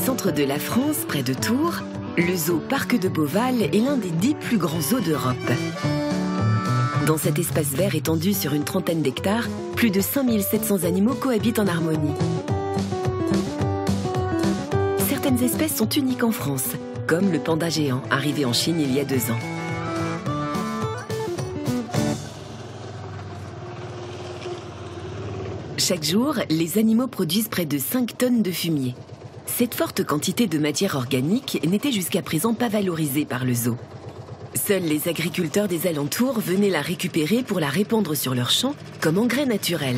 centre de la France, près de Tours, le zoo Parc de Beauval est l'un des 10 plus grands zoos d'Europe. Dans cet espace vert étendu sur une trentaine d'hectares, plus de 5700 animaux cohabitent en harmonie. Certaines espèces sont uniques en France, comme le panda géant, arrivé en Chine il y a 2 ans. Chaque jour, les animaux produisent près de 5 tonnes de fumier. Cette forte quantité de matière organique n'était jusqu'à présent pas valorisée par le zoo. Seuls les agriculteurs des alentours venaient la récupérer pour la répandre sur leurs champs comme engrais naturel.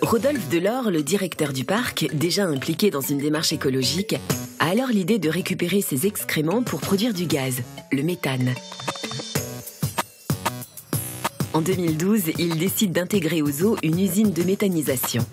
Rodolphe Delors, le directeur du parc, déjà impliqué dans une démarche écologique, a alors l'idée de récupérer ces excréments pour produire du gaz, le méthane. En 2012, il décide d'intégrer au zoo une usine de méthanisation.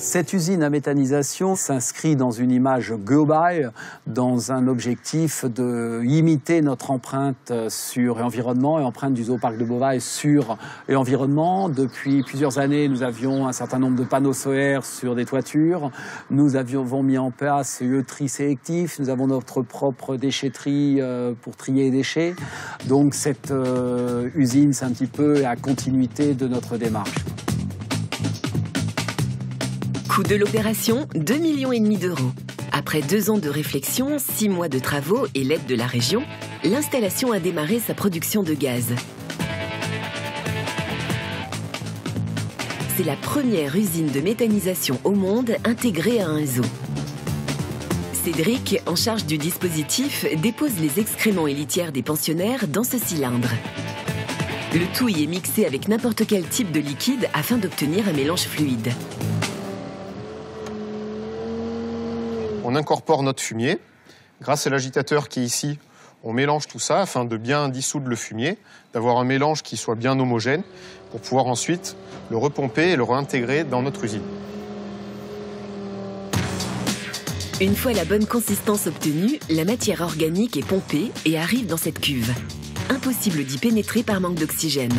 Cette usine à méthanisation s'inscrit dans une image globale, dans un objectif de limiter notre empreinte sur l'environnement et l'empreinte du zoo Parc de Beauval sur l'environnement. Depuis plusieurs années, nous avions un certain nombre de panneaux solaires sur des toitures. Nous avons mis en place le tri sélectif. Nous avons notre propre déchetterie pour trier les déchets. Donc cette usine, c'est un petit peu la continuité de notre démarche. Coût de l'opération, 2,5 millions d'euros. Après 2 ans de réflexion, 6 mois de travaux et l'aide de la région, l'installation a démarré sa production de gaz. C'est la première usine de méthanisation au monde intégrée à un zoo. Cédric, en charge du dispositif, dépose les excréments et litières des pensionnaires dans ce cylindre. Le tout y est mixé avec n'importe quel type de liquide afin d'obtenir un mélange fluide. On incorpore notre fumier. Grâce à l'agitateur qui est ici, on mélange tout ça afin de bien dissoudre le fumier, d'avoir un mélange qui soit bien homogène pour pouvoir ensuite le repomper et le réintégrer dans notre usine. Une fois la bonne consistance obtenue, la matière organique est pompée et arrive dans cette cuve. Impossible d'y pénétrer par manque d'oxygène.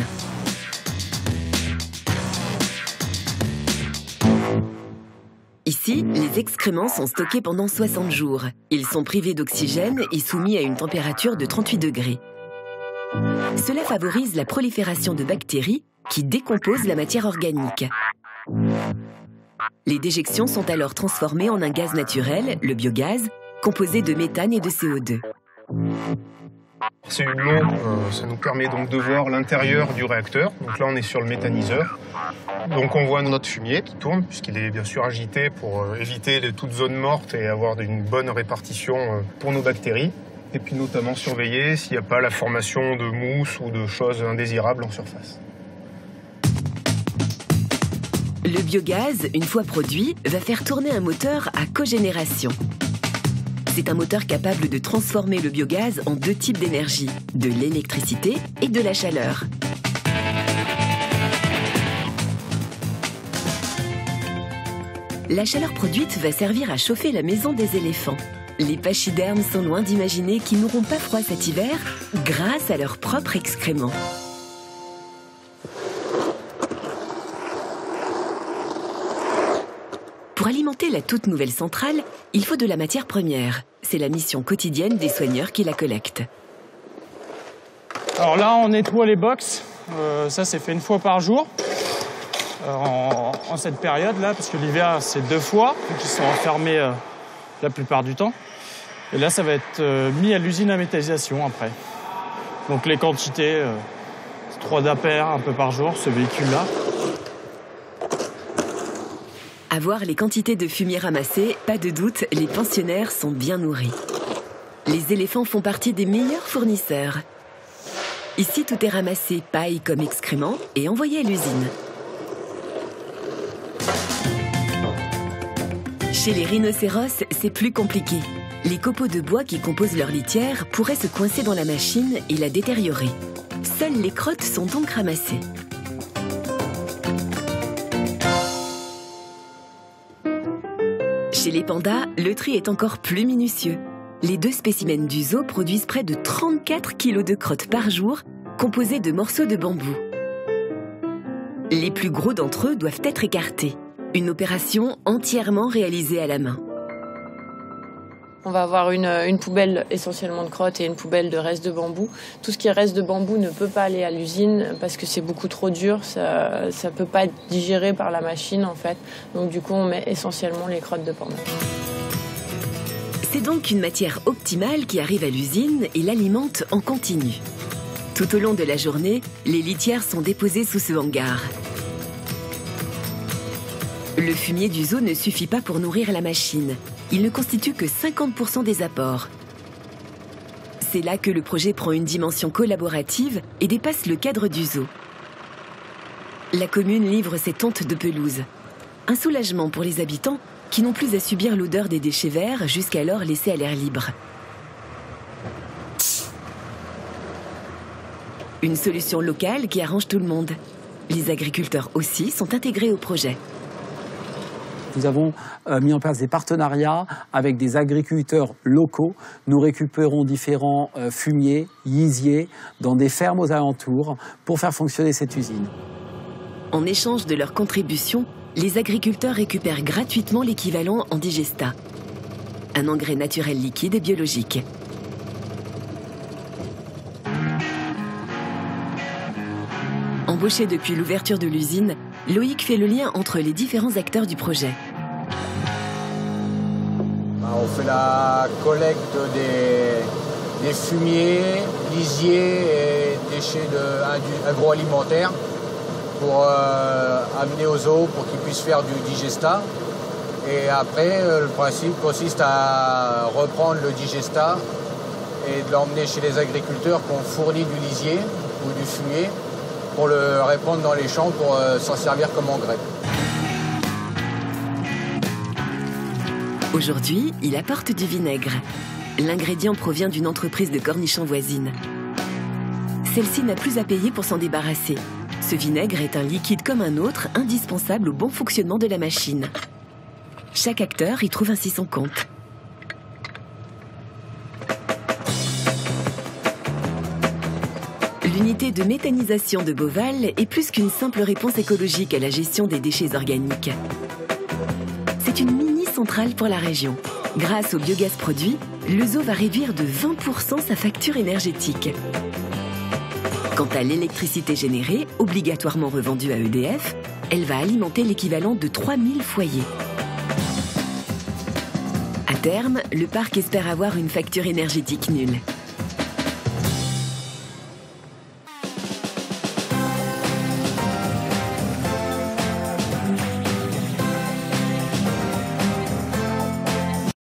Ici, les excréments sont stockés pendant 60 jours. Ils sont privés d'oxygène et soumis à une température de 38 degrés. Cela favorise la prolifération de bactéries qui décomposent la matière organique. Les déjections sont alors transformées en un gaz naturel, le biogaz, composé de méthane et de CO2. Ces hublots, ça nous permet donc de voir l'intérieur du réacteur. Donc là, on est sur le méthaniseur. Donc on voit notre fumier qui tourne, puisqu'il est bien sûr agité pour éviter toute zone morte et avoir une bonne répartition pour nos bactéries. Et puis notamment surveiller s'il n'y a pas la formation de mousse ou de choses indésirables en surface. Le biogaz, une fois produit, va faire tourner un moteur à cogénération. C'est un moteur capable de transformer le biogaz en 2 types d'énergie, de l'électricité et de la chaleur. La chaleur produite va servir à chauffer la maison des éléphants. Les pachydermes sont loin d'imaginer qu'ils n'auront pas froid cet hiver grâce à leurs propres excréments. Pour alimenter la toute nouvelle centrale, il faut de la matière première. C'est la mission quotidienne des soigneurs qui la collectent. Alors là, on nettoie les box. Ça, c'est fait 1 fois par jour. En cette période-là, parce que l'hiver, c'est 2 fois. Donc ils sont enfermés la plupart du temps. Et là, ça va être mis à l'usine à méthanisation après. Donc les quantités, 3 d'appert un peu par jour, ce véhicule-là. À voir les quantités de fumier ramassées, pas de doute, les pensionnaires sont bien nourris. Les éléphants font partie des meilleurs fournisseurs. Ici, tout est ramassé, paille comme excrément, et envoyé à l'usine. Chez les rhinocéros, c'est plus compliqué. Les copeaux de bois qui composent leur litière pourraient se coincer dans la machine et la détériorer. Seules les crottes sont donc ramassées. Chez les pandas, le tri est encore plus minutieux. Les 2 spécimens du zoo produisent près de 34 kg de crottes par jour, composées de morceaux de bambou. Les plus gros d'entre eux doivent être écartés. Une opération entièrement réalisée à la main. On va avoir une poubelle essentiellement de crottes et une poubelle de restes de bambou. Tout ce qui est reste de bambou ne peut pas aller à l'usine parce que c'est beaucoup trop dur, ça ne peut pas être digéré par la machine en fait. Donc du coup on met essentiellement les crottes de panda. C'est donc une matière optimale qui arrive à l'usine et l'alimente en continu. Tout au long de la journée, les litières sont déposées sous ce hangar. Le fumier du zoo ne suffit pas pour nourrir la machine. Il ne constitue que 50% des apports. C'est là que le projet prend une dimension collaborative et dépasse le cadre du zoo. La commune livre ses tontes de pelouse. Un soulagement pour les habitants qui n'ont plus à subir l'odeur des déchets verts jusqu'alors laissés à l'air libre. Une solution locale qui arrange tout le monde. Les agriculteurs aussi sont intégrés au projet. Nous avons mis en place des partenariats avec des agriculteurs locaux. Nous récupérons différents fumiers, lisiers, dans des fermes aux alentours pour faire fonctionner cette usine. En échange de leur contribution, les agriculteurs récupèrent gratuitement l'équivalent en digesta, un engrais naturel liquide et biologique. Embauché depuis l'ouverture de l'usine, Loïc fait le lien entre les différents acteurs du projet. On fait la collecte des fumiers, lisiers et déchets agroalimentaires pour amener aux zoos pour qu'ils puissent faire du digesta. Et après, le principe consiste à reprendre le digesta et de l'emmener chez les agriculteurs qui ont fourni du lisier ou du fumier pour le répandre dans les champs pour s'en servir comme engrais. Aujourd'hui, il apporte du vinaigre. L'ingrédient provient d'une entreprise de cornichons voisine. Celle-ci n'a plus à payer pour s'en débarrasser. Ce vinaigre est un liquide comme un autre, indispensable au bon fonctionnement de la machine. Chaque acteur y trouve ainsi son compte. L'unité de méthanisation de Beauval est plus qu'une simple réponse écologique à la gestion des déchets organiques. C'est une mini-centrale pour la région. Grâce au biogaz produit, le zoo va réduire de 20% sa facture énergétique. Quant à l'électricité générée, obligatoirement revendue à EDF, elle va alimenter l'équivalent de 3000 foyers. À terme, le parc espère avoir une facture énergétique nulle.